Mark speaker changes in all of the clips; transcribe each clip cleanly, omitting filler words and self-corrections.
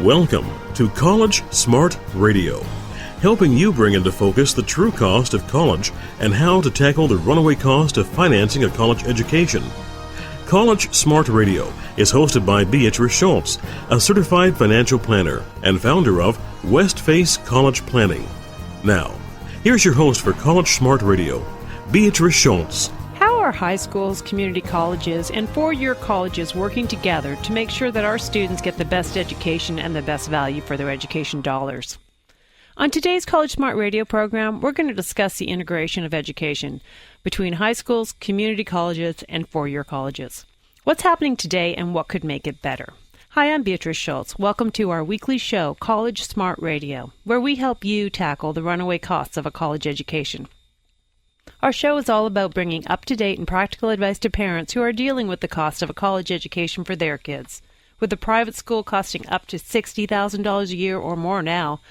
Speaker 1: Welcome to College Smart Radio, helping you bring into focus the true cost of college and how to tackle the runaway cost of financing a college education. College Smart Radio is hosted by Beatrice Schultz, a certified financial planner and founder of Westface College Planning. Now, here's your host for College Smart Radio, Beatrice Schultz.
Speaker 2: How are high schools, community colleges, and four-year colleges working together to make sure that our students get the best education and the best value for their education dollars? On today's College Smart Radio program, we're going to discuss the integration of education between high schools, community colleges, and four-year colleges. What's happening today and what could make it better? Hi, I'm Beatrice Schultz. Welcome to our weekly show, College Smart Radio, where we help you tackle the runaway costs of a college education. Our show is all about bringing up-to-date and practical advice to parents who are dealing with the cost of a college education for their kids. With a private school costing up to $60,000 a year or more now,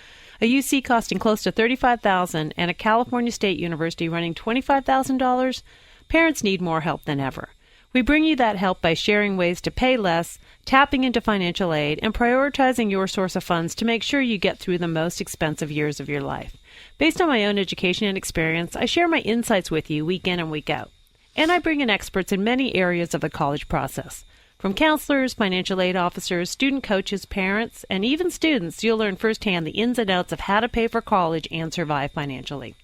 Speaker 2: a UC costing close to $35,000, and a California State University running $25,000, parents need more help than ever. We bring you that help by sharing ways to pay less, tapping into financial aid, and prioritizing your source of funds to make sure you get through the most expensive years of your life. Based on my own education and experience, I share my insights with you week in and week out. And I bring in experts in many areas of the college process. From counselors, financial aid officers, student coaches, parents, and even students, you'll learn firsthand the ins and outs of how to pay for college and survive financially.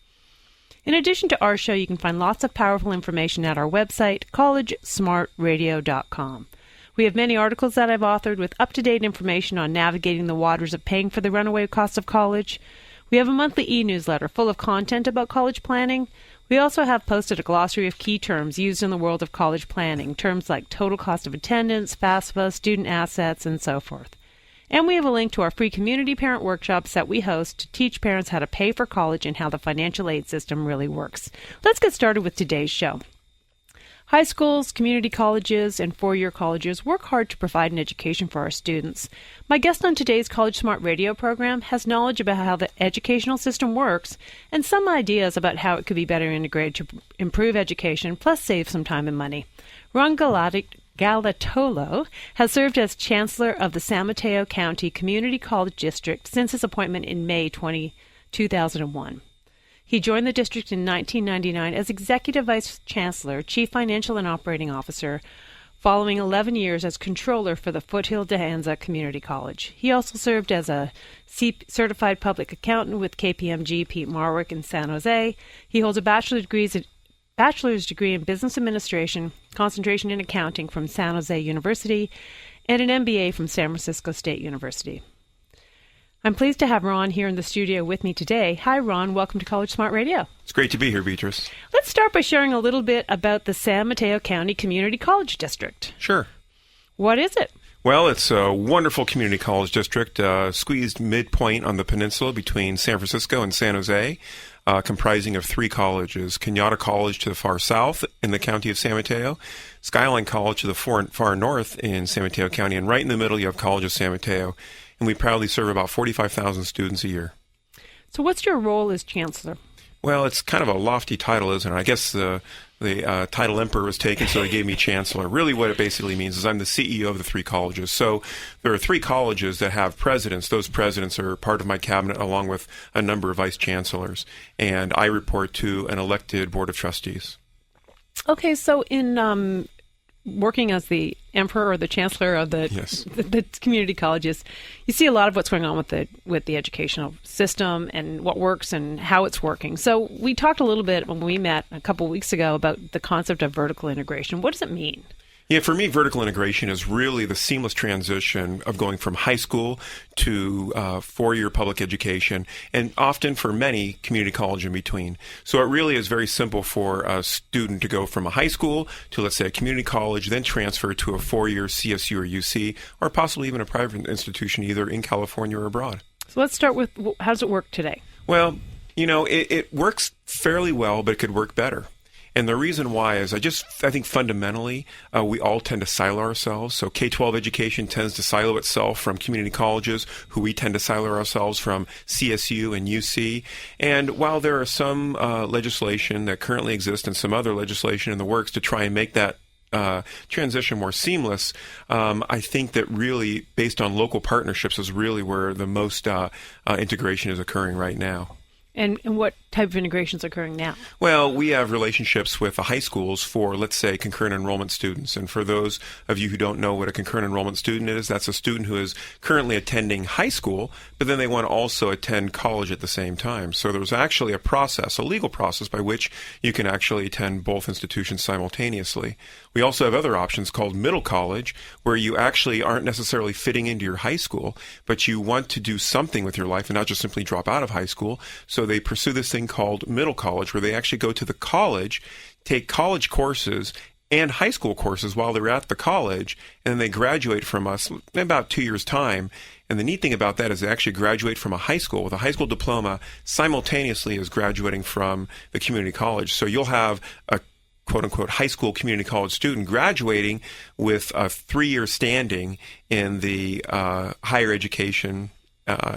Speaker 2: In addition to our show, you can find lots of powerful information at our website, collegesmartradio.com. We have many articles that I've authored with up-to-date information on navigating the waters of paying for the runaway cost of college. We have a monthly e-newsletter full of content about college planning. We also have posted a glossary of key terms used in the world of college planning, terms like total cost of attendance, FAFSA, student assets, and so forth. And we have a link to our free community parent workshops that we host to teach parents how to pay for college and how the financial aid system really works. Let's get started with today's show. High schools, community colleges, and four-year colleges work hard to provide an education for our students. My guest on today's College Smart Radio program has knowledge about how the educational system works and some ideas about how it could be better integrated to improve education, plus save some time and money. Ron Galatola has served as Chancellor of the San Mateo County Community College District since his appointment in May 2001. He joined the district in 1999 as Executive Vice Chancellor, Chief Financial and Operating Officer, following 11 years as Controller for the Foothill de Anza Community College. He also served as a Certified Public Accountant with KPMG Pete Marwick in San Jose. He holds a bachelor's degree in Business Administration, concentration in accounting from San Jose University, and an MBA from San Francisco State University. I'm pleased to have Ron here in the studio with me today. Hi, Ron. Welcome to College Smart Radio.
Speaker 3: It's great to be here, Beatrice.
Speaker 2: Let's start by sharing a little bit about the San Mateo County Community College District.
Speaker 3: Sure.
Speaker 2: What is it?
Speaker 3: Well, it's a wonderful community college district, squeezed midpoint on the peninsula between San Francisco and San Jose, comprising of three colleges: Kenyatta College to the far south in the county of San Mateo, Skyline College to the far north in San Mateo County, and right in the middle you have College of San Mateo. And we proudly serve about 45,000 students a year.
Speaker 2: So what's your role as Chancellor?
Speaker 3: Well, it's kind of a lofty title, isn't it? I guess the title Emperor was taken, so they gave me Chancellor. Really what it basically means is I'm the CEO of the three colleges. So there are three colleges that have presidents. Those presidents are part of my cabinet along with a number of vice chancellors. And I report to an elected board of trustees. Okay,
Speaker 2: so in working as the emperor or the chancellor of the community colleges, you see a lot of what's going on with the educational system and what works and how it's working. So we talked a little bit when we met a couple of weeks ago about the concept of vertical integration. What does it mean?
Speaker 3: Yeah, for me, vertical integration is really the seamless transition of going from high school to four-year public education, and often for many, community college in between. So it really is very simple for a student to go from a high school to, let's say, a community college, then transfer to a four-year CSU or UC, or possibly even a private institution either in California or abroad.
Speaker 2: So let's start with, how does it work today?
Speaker 3: Well, it works fairly well, but it could work better. And the reason why is I think fundamentally we all tend to silo ourselves. So K-12 education tends to silo itself from community colleges, who we tend to silo ourselves from CSU and UC. And while there are some legislation that currently exists and some other legislation in the works to try and make that transition more seamless, I think that really, based on local partnerships, is really where the most integration is occurring right now.
Speaker 2: And what type of integration is occurring now?
Speaker 3: Well, we have relationships with the high schools for, let's say, concurrent enrollment students. And for those of you who don't know what a concurrent enrollment student is, that's a student who is currently attending high school, but then they want to also attend college at the same time. So there's actually a process, a legal process, by which you can actually attend both institutions simultaneously. We also have other options called middle college, where you actually aren't necessarily fitting into your high school, but you want to do something with your life and not just simply drop out of high school. So they pursue this thing called middle college, where they actually go to the college, take college courses and high school courses while they're at the college, and then they graduate from us in about 2 years' time. And the neat thing about that is they actually graduate from a high school with a high school diploma simultaneously as graduating from the community college. So you'll have a quote-unquote high school community college student graduating with a 3-year standing in the higher education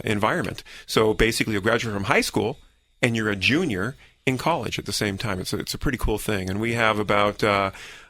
Speaker 3: environment. So basically you'll graduate from high school and you're a junior in college at the same time. It's a pretty cool thing. And we have about,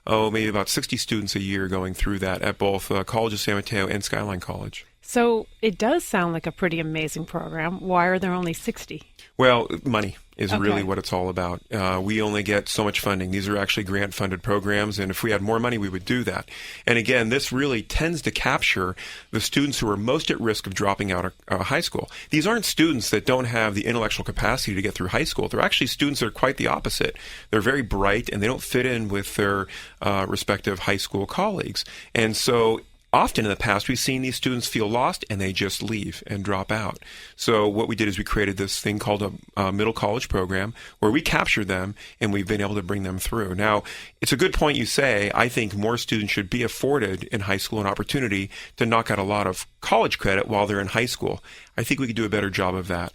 Speaker 3: maybe about 60 students a year going through that at both College of San Mateo and Skyline College.
Speaker 2: So it does sound like a pretty amazing program. Why are there only 60?
Speaker 3: Well, money is really what it's all about. We only get so much funding. These are actually grant-funded programs, and if we had more money, we would do that. And again, this really tends to capture the students who are most at risk of dropping out of high school. These aren't students that don't have the intellectual capacity to get through high school. They're actually students that are quite the opposite. They're very bright, and they don't fit in with their respective high school colleagues. And so often in the past, we've seen these students feel lost and they just leave and drop out. So what we did is we created this thing called a middle college program where we capture them and we've been able to bring them through. Now, it's a good point you say. I think more students should be afforded in high school an opportunity to knock out a lot of college credit while they're in high school. I think we could do a better job of that.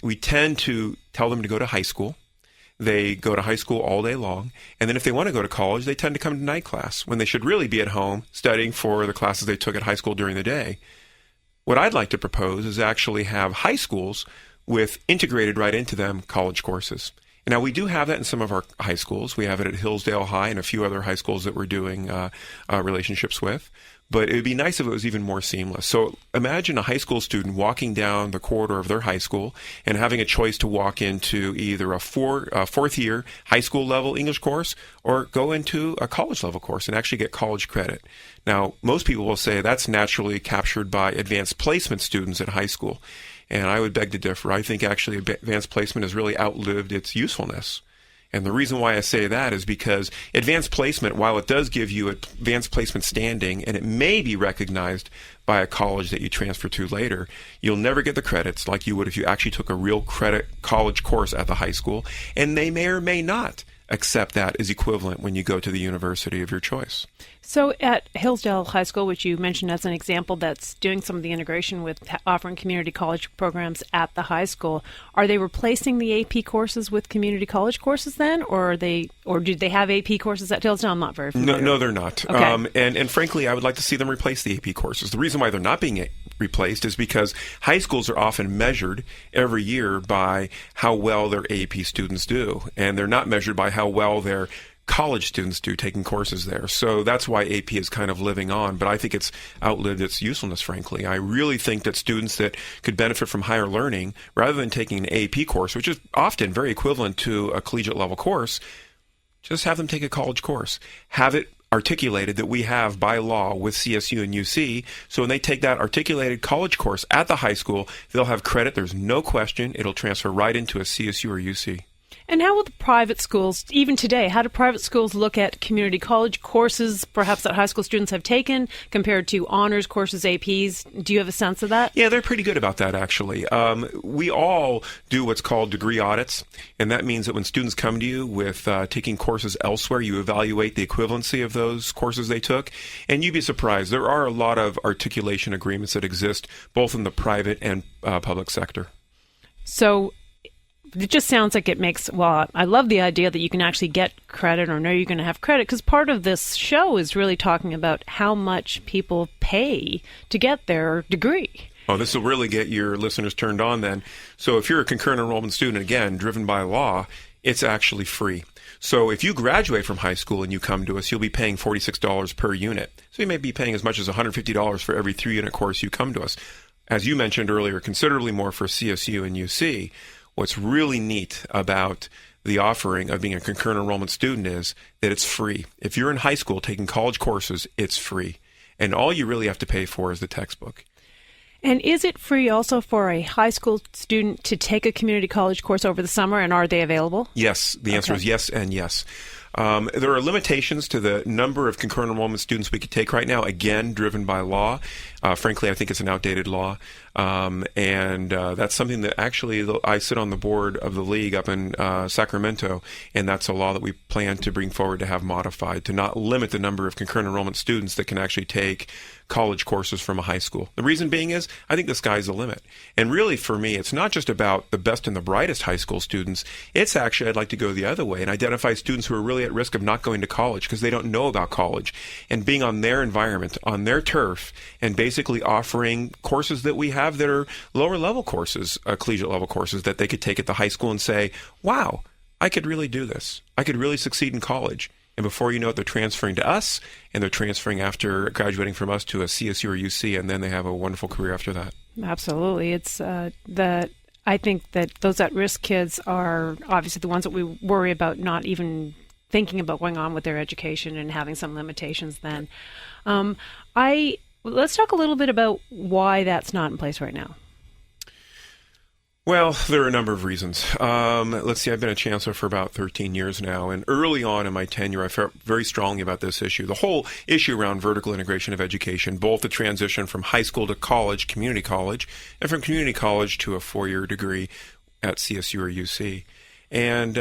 Speaker 3: We tend to tell them to go to high school. They go to high school all day long, and then if they want to go to college, they tend to come to night class when they should really be at home studying for the classes they took at high school during the day. What I'd like to propose is actually have high schools with integrated right into them college courses. Now, we do have that in some of our high schools. We have it at Hillsdale High and a few other high schools that we're doing relationships with. But it would be nice if it was even more seamless. So imagine a high school student walking down the corridor of their high school and having a choice to walk into either a fourth-year high school level English course or go into a college level course and actually get college credit. Now, most people will say that's naturally captured by advanced placement students at high school. And I would beg to differ. I think actually advanced placement has really outlived its usefulness. And the reason why I say that is because advanced placement, while it does give you advanced placement standing and it may be recognized by a college that you transfer to later, you'll never get the credits like you would if you actually took a real credit college course at the high school. And they may or may not accept that as equivalent when you go to the university of your choice.
Speaker 2: So at Hillsdale High School, which you mentioned as an example that's doing some of the integration with offering community college programs at the high school, are they replacing the AP courses with community college courses then, or do they have AP courses at Hillsdale? I'm not very familiar.
Speaker 3: No, they're not.
Speaker 2: Okay.
Speaker 3: And frankly, I would like to see them replace the AP courses. The reason why they're not being replaced is because high schools are often measured every year by how well their AP students do, and they're not measured by how well their college students do taking courses there. So that's why AP is kind of living on, but I think it's outlived its usefulness, frankly. I really think that students that could benefit from higher learning, rather than taking an AP course, which is often very equivalent to a collegiate level course, just have them take a college course. Have it articulated that we have by law with CSU and UC, so when they take that articulated college course at the high school, they'll have credit. There's no question. It'll transfer right into a CSU or UC.
Speaker 2: And how will the private schools, even today, how do private schools look at community college courses, perhaps that high school students have taken, compared to honors courses, APs? Do you have a sense of that?
Speaker 3: Yeah, they're pretty good about that, actually. We all do what's called degree audits, and that means that when students come to you with taking courses elsewhere, you evaluate the equivalency of those courses they took, and you'd be surprised. There are a lot of articulation agreements that exist both in the private and public sector.
Speaker 2: So it just sounds like it makes, well, I love the idea that you can actually get credit or know you're going to have credit, because part of this show is really talking about how much people pay to get their degree.
Speaker 3: Oh, this will really get your listeners turned on then. So if you're a concurrent enrollment student, again, driven by law, it's actually free. So if you graduate from high school and you come to us, you'll be paying $46 per unit. So you may be paying as much as $150 for every 3-unit course you come to us. As you mentioned earlier, considerably more for CSU and UC. What's really neat about the offering of being a concurrent enrollment student is that it's free. If you're in high school taking college courses, it's free. And all you really have to pay for is the textbook.
Speaker 2: And is it free also for a high school student to take a community college course over the summer, and are they available?
Speaker 3: Yes. The answer is yes and yes. There are limitations to the number of concurrent enrollment students we could take right now, again, driven by law. Frankly, I think it's an outdated law. And that's something that actually I sit on the board of the league up in Sacramento, and that's a law that we plan to bring forward to have modified, to not limit the number of concurrent enrollment students that can actually take college courses from a high school. The reason being is I think the sky's the limit. And really, for me, it's not just about the best and the brightest high school students. It's actually, I'd like to go the other way and identify students who are really at risk of not going to college because they don't know about college, and being on their environment, on their turf, and basically offering courses that we have that are lower level courses, collegiate level courses that they could take at the high school and say, wow, I could really do this. I could really succeed in college. And before you know it, they're transferring to us, and they're transferring after graduating from us to a CSU or UC, and then they have a wonderful career after that.
Speaker 2: Absolutely. It's I think that those at-risk kids are obviously the ones that we worry about not even thinking about going on with their education and having some limitations then. Let's talk a little bit about why that's not in place right now.
Speaker 3: Well, there are a number of reasons. Let's see, I've been a chancellor for about 13 years now, and early on in my tenure, I felt very strongly about this issue. The whole issue around vertical integration of education, both the transition from high school to college, community college, and from community college to a 4-year degree at CSU or UC. And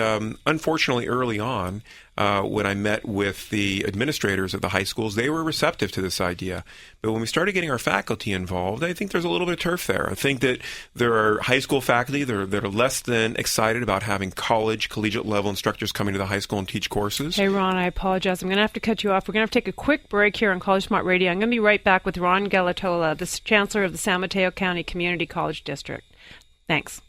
Speaker 3: unfortunately, early on, when I met with the administrators at the high schools, they were receptive to this idea. But when we started getting our faculty involved, I think there's a little bit of turf there. I think that there are high school faculty that are less than excited about having collegiate level instructors coming to the high school and teach courses.
Speaker 2: Hey, Ron, I apologize. I'm going to have to cut you off. We're going to have to take a quick break here on College Smart Radio. I'm going to be right back with Ron Galatola, the Chancellor of the San Mateo County Community College District. Thanks.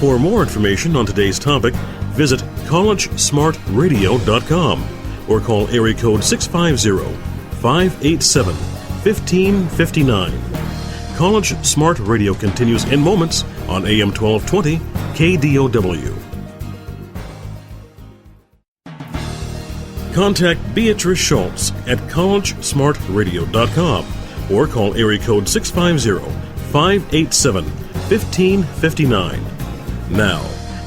Speaker 1: For more information on today's topic, visit collegesmartradio.com or call area code 650-587-1559. College Smart Radio continues in moments on AM 1220 KDOW. Contact Beatrice Schultz at collegesmartradio.com or call area code 650-587-1559. Now,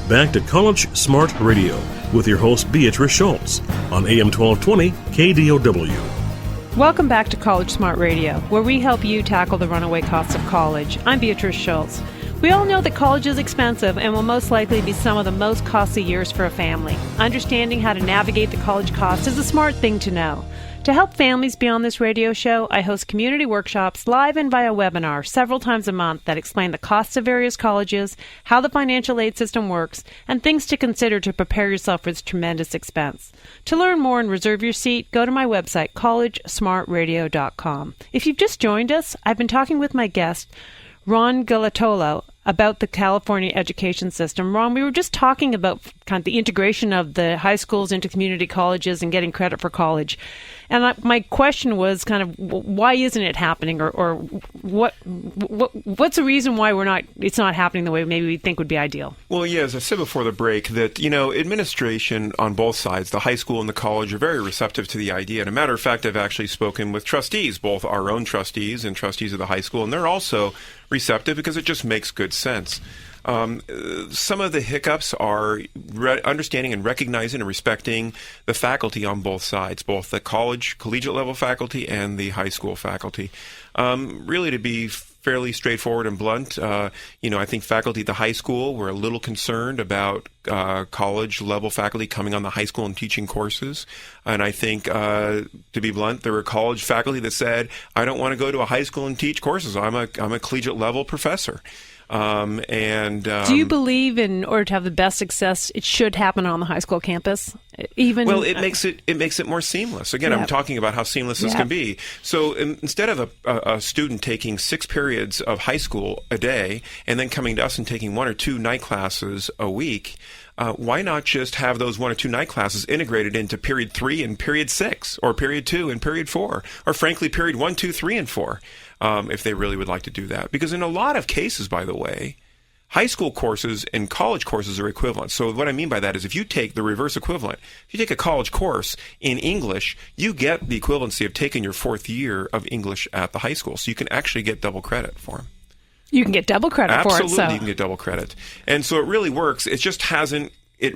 Speaker 1: back to College Smart Radio with your host Beatrice Schultz on AM 1220 KDOW.
Speaker 2: Welcome back to College Smart Radio, where we help you tackle the runaway costs of college. I'm Beatrice Schultz. We all know that college is expensive and will most likely be some of the most costly years for a family. Understanding how to navigate the college cost is a smart thing to know. To help families be on this radio show, I host community workshops live and via webinar several times a month that explain the costs of various colleges, how the financial aid system works, and things to consider to prepare yourself for this tremendous expense. To learn more and reserve your seat, go to my website, collegesmartradio.com. If you've just joined us, I've been talking with my guest, Ron Galatola, about the California education system. Ron, we were just talking about kind of the integration of the high schools into community colleges and getting credit for college. And my question was kind of why isn't it happening, or what's the reason why it's not happening the way maybe we think would be ideal?
Speaker 3: Well, yeah, as I said before the break, that, administration on both sides, the high school and the college, are very receptive to the idea. And a matter of fact, I've actually spoken with trustees, both our own trustees and trustees of the high school, and they're also receptive because it just makes good sense. Some of the hiccups are understanding and recognizing and respecting the faculty on both sides, both the collegiate level faculty and the high school faculty. Really, to be fairly straightforward and blunt, I think faculty at the high school were a little concerned about college level faculty coming on the high school and teaching courses. And I think, to be blunt, there were college faculty that said, I don't want to go to a high school and teach courses. I'm a collegiate level professor. Do
Speaker 2: you believe in order to have the best success, it should happen on the high school campus?
Speaker 3: It makes it more seamless. Again, I'm talking about how seamless this can be. So instead of a student taking 6 periods of high school a day and then coming to us and taking 1 or 2 night classes a week, why not just have those 1 or 2 night classes integrated into period 3 and period 6, or period 2 and period 4, or frankly, period 1, 2, 3, and 4, if they really would like to do that. Because in a lot of cases, by the way, high school courses and college courses are equivalent. So what I mean by that is if you take the reverse equivalent, if you take a college course in English, you get the equivalency of taking your 4th year of English at the high school. So you can actually get double credit for them.
Speaker 2: You can get double credit for it.
Speaker 3: Absolutely, you can get double credit. And so it really works. It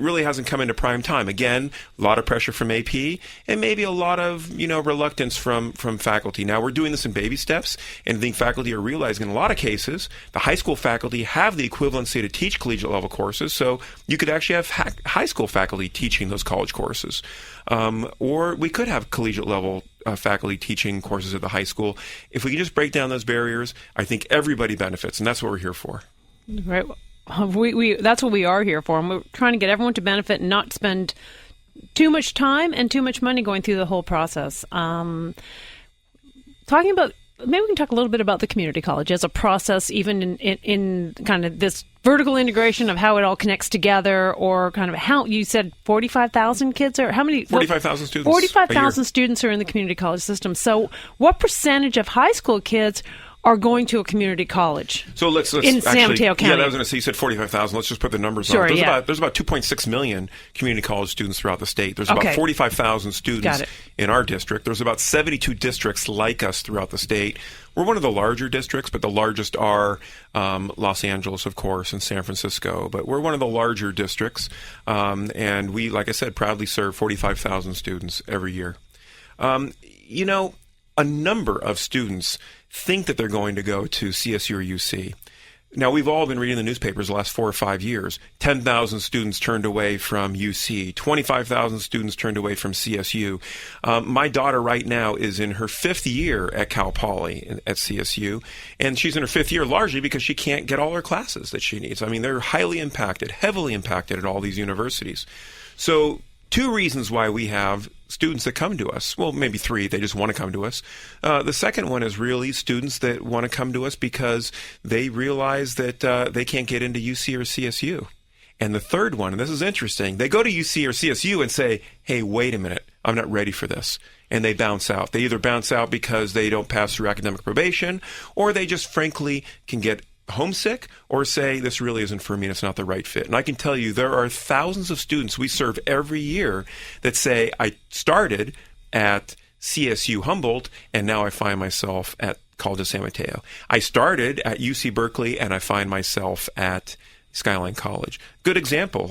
Speaker 3: really hasn't come into prime time. Again, a lot of pressure from AP and maybe a lot of, reluctance from faculty. Now, we're doing this in baby steps, and I think faculty are realizing in a lot of cases, the high school faculty have the equivalency to teach collegiate level courses, so you could actually have high school faculty teaching those college courses. Or we could have collegiate level faculty teaching courses at the high school. If we can just break down those barriers, I think everybody benefits, and that's what we're here for.
Speaker 2: Right. That's what we are here for. And we're trying to get everyone to benefit and not spend too much time and too much money going through the whole process. Maybe we can talk a little bit about the community college as a process, even in kind of this vertical integration of how it all connects together, or kind of how you said 45,000 kids are, how many?
Speaker 3: 45,000 students.
Speaker 2: 45,000 students are in the community college system. So what percentage of high school kids are going to a community college?
Speaker 3: So let's
Speaker 2: in San Mateo County.
Speaker 3: Yeah, I was going to say, you said 45,000. Let's just put the numbers on. There's about 2.6 million community college students throughout the state. There's about 45,000 students in our district. There's about 72 districts like us throughout the state. We're one of the larger districts, but the largest are Los Angeles, of course, and San Francisco. But we're one of the larger districts, and we, like I said, proudly serve 45,000 students every year. A number of students think that they're going to go to CSU or UC. Now, we've all been reading the newspapers the last 4 or 5 years. 10,000 students turned away from UC. 25,000 students turned away from CSU. My daughter right now is in her 5th year at Cal Poly at CSU, and she's in her 5th year largely because she can't get all her classes that she needs. I mean, they're heavily impacted at all these universities. So 2 reasons why we have students that come to us. Well, maybe 3. They just want to come to us. The second one is really students that want to come to us because they realize that they can't get into UC or CSU. And the third one, and this is interesting, they go to UC or CSU and say, hey, wait a minute, I'm not ready for this. And they bounce out. They either bounce out because they don't pass through academic probation, or they just frankly can get homesick or say this really isn't for me and it's not the right fit. And I can tell you there are thousands of students we serve every year that say I started at CSU Humboldt and now I find myself at College of San Mateo. I started at UC Berkeley and I find myself at Skyline College. Good example,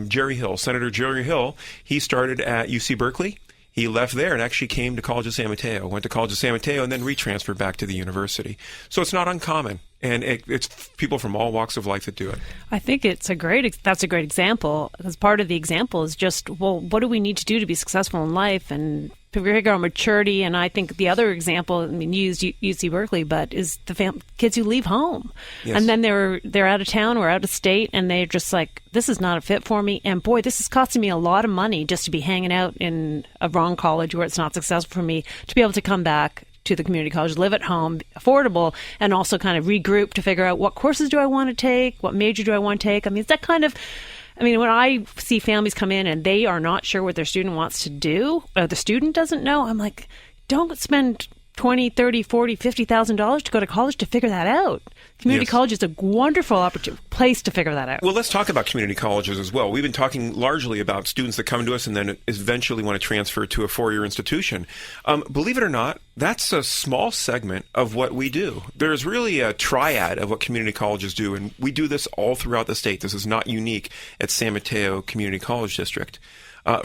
Speaker 3: Jerry Hill, Senator Jerry Hill, he started at UC Berkeley. He left there and actually came to College of San Mateo, went to College of San Mateo, and then retransferred back to the university. So it's not uncommon, and it's people from all walks of life that do it.
Speaker 2: I think that's a great example, because part of the example is just, well, what do we need to do to be successful in life and figure out maturity? And I think the other example, you used UC Berkeley, but is the kids who leave home. Yes. And then they're out of town or out of state, and they're just like, this is not a fit for me. And boy, this is costing me a lot of money just to be hanging out in a wrong college where it's not successful for me, to be able to come back to the community college, live at home, affordable, and also kind of regroup to figure out what courses do I want to take, what major do I want to take. I mean, it's that kind of, when I see families come in and they are not sure what their student wants to do, or the student doesn't know, I'm like, don't spend $20,000, $30,000, $40,000, $50,000 to go to college to figure that out. Community college is a wonderful place to figure that out.
Speaker 3: Well, let's talk about community colleges as well. We've been talking largely about students that come to us and then eventually want to transfer to a 4-year institution. Believe it or not, that's a small segment of what we do. There's really a triad of what community colleges do, and we do this all throughout the state. This is not unique at San Mateo Community College District.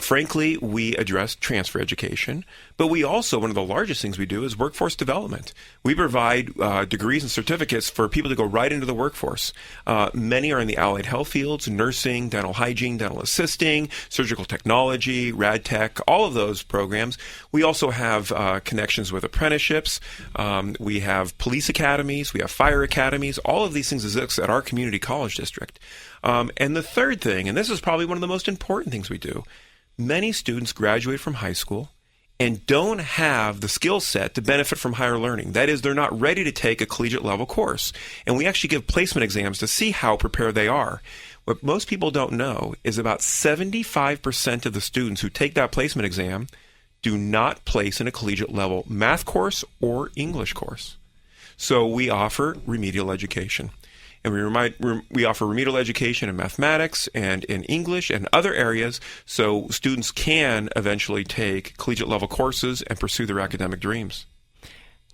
Speaker 3: Frankly, we address transfer education, but we also, one of the largest things we do is workforce development. We provide degrees and certificates for people to go right into the workforce. Many are in the allied health fields, nursing, dental hygiene, dental assisting, surgical technology, rad tech, all of those programs. We also have connections with apprenticeships. We have police academies. We have fire academies. All of these things exist at our community college district. And the third thing, and this is probably one of the most important things we do, many students graduate from high school and don't have the skill set to benefit from higher learning. That is, they're not ready to take a collegiate level course. And we actually give placement exams to see how prepared they are. What most people don't know is about 75% of the students who take that placement exam do not place in a collegiate level math course or English course. So we offer remedial education. And we offer remedial education in mathematics and in English and other areas so students can eventually take collegiate level courses and pursue their academic dreams.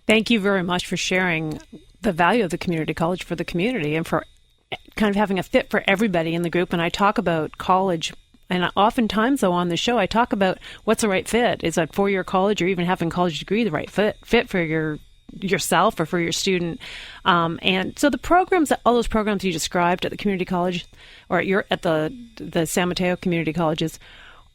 Speaker 2: Thank you very much for sharing the value of the community college for the community and for kind of having a fit for everybody in the group. And I talk about college, and oftentimes, though, on the show, I talk about what's the right fit. Is a four-year college or even having a college degree the right fit for yourself or for your student? And so the programs, all those programs you described at the community college or at the San Mateo community colleges,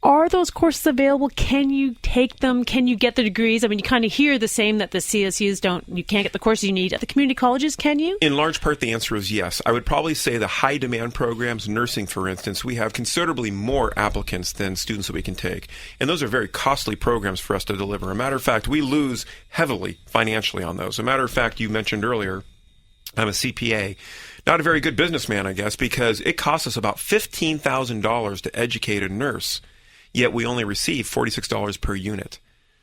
Speaker 2: are those courses available? Can you take them? Can you get the degrees? I mean, you kind of hear the same that the CSUs you can't get the courses you need at the community colleges, can you?
Speaker 3: In large part, the answer is yes. I would probably say the high demand programs, nursing, for instance, we have considerably more applicants than students that we can take. And those are very costly programs for us to deliver. As a matter of fact, we lose heavily financially on those. As a matter of fact, you mentioned earlier, I'm a CPA. Not a very good businessman, I guess, because it costs us about $15,000 to educate a nurse. Yet we only receive $46 per unit.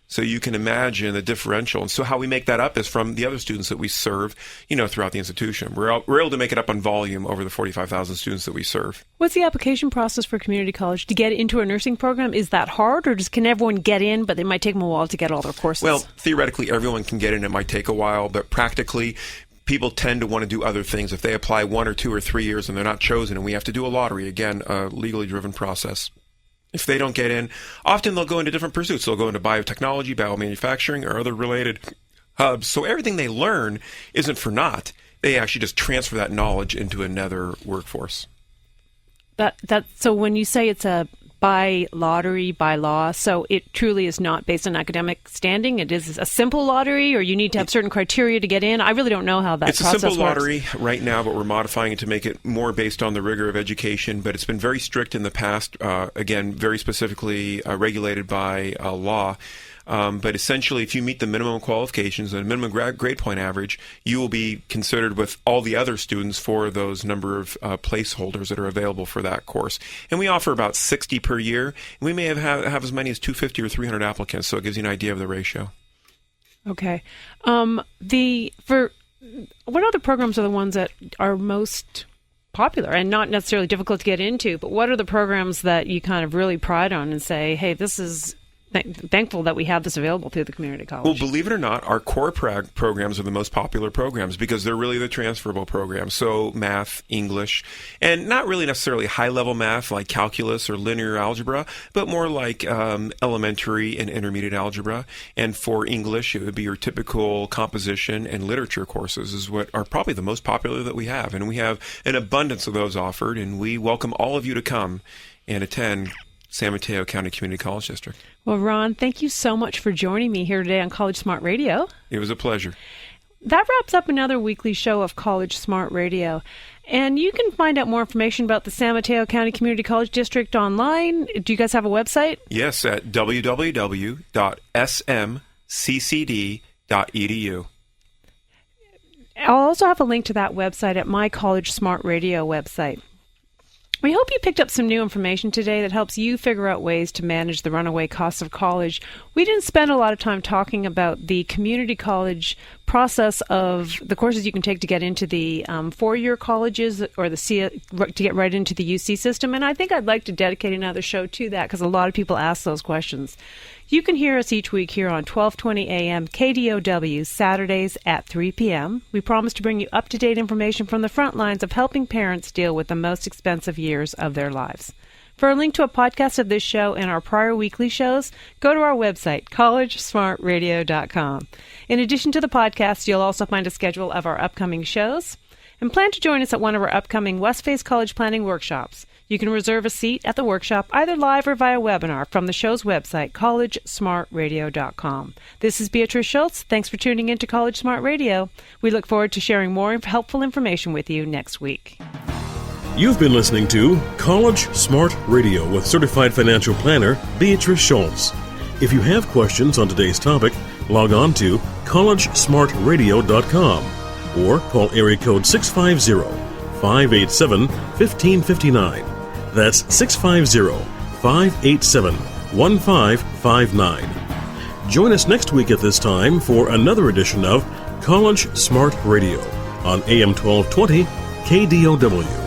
Speaker 3: So you can imagine the differential. And so how we make that up is from the other students that we serve, throughout the institution. We're able to make it up on volume over the 45,000 students that we serve.
Speaker 2: What's the application process for community college to get into a nursing program? Is that hard, or can everyone get in, but it might take them a while to get all their courses?
Speaker 3: Well, theoretically, everyone can get in. It might take a while, but practically, people tend to want to do other things. If they apply 1 or 2 or 3 years and they're not chosen, and we have to do a lottery, again, a legally driven process. If they don't get in, often they'll go into different pursuits. They'll go into biotechnology, biomanufacturing, or other related hubs. So everything they learn isn't for naught. They actually just transfer that knowledge into another workforce.
Speaker 2: So when you say it's a by lottery, by law, so it truly is not based on academic standing? It is a simple lottery, or you need to have certain criteria to get in? I really don't know how that process works.
Speaker 3: It's a simple lottery right now, but we're modifying it to make it more based on the rigor of education. But it's been very strict in the past, again, very specifically regulated by law. But essentially, if you meet the minimum qualifications and minimum grade point average, you will be considered with all the other students for those number of placeholders that are available for that course. And we offer about 60 per year. And we may have as many as 250 or 300 applicants, so it gives you an idea of the ratio.
Speaker 2: Okay. What other programs are the ones that are most popular and not necessarily difficult to get into, but what are the programs that you kind of really pride on and say, hey, this is thankful that we have this available through the community college?
Speaker 3: Well, believe it or not, our core programs are the most popular programs because they're really the transferable programs. So math, English, and not really necessarily high-level math like calculus or linear algebra, but more like elementary and intermediate algebra. And for English, it would be your typical composition and literature courses is what are probably the most popular that we have. And we have an abundance of those offered, and we welcome all of you to come and attend San Mateo County Community College District.
Speaker 2: Well, Ron, thank you so much for joining me here today on College Smart Radio.
Speaker 3: It was a pleasure.
Speaker 2: That wraps up another weekly show of College Smart Radio. And you can find out more information about the San Mateo County Community College District online. Do you guys have a website?
Speaker 3: Yes, at www.smccd.edu.
Speaker 2: I'll also have a link to that website at my College Smart Radio website. We hope you picked up some new information today that helps you figure out ways to manage the runaway costs of college. We didn't spend a lot of time talking about the community college process of the courses you can take to get into the four-year colleges or to get right into the UC system. And I think I'd like to dedicate another show to that because a lot of people ask those questions. You can hear us each week here on 1220 AM KDOW, Saturdays at 3 p.m. We promise to bring you up-to-date information from the front lines of helping parents deal with the most expensive years of their lives. For a link to a podcast of this show and our prior weekly shows, go to our website, collegesmartradio.com. In addition to the podcast, you'll also find a schedule of our upcoming shows and plan to join us at one of our upcoming Westface College Planning workshops. You can reserve a seat at the workshop either live or via webinar from the show's website, collegesmartradio.com. This is Beatrice Schultz. Thanks for tuning in to College Smart Radio. We look forward to sharing more helpful information with you next week.
Speaker 1: You've been listening to College Smart Radio with certified financial planner Beatrice Schultz. If you have questions on today's topic, log on to collegesmartradio.com or call area code 650 650-587-1559. That's 650-587-1559. Join us next week at this time for another edition of College Smart Radio on AM 1220 KDOW.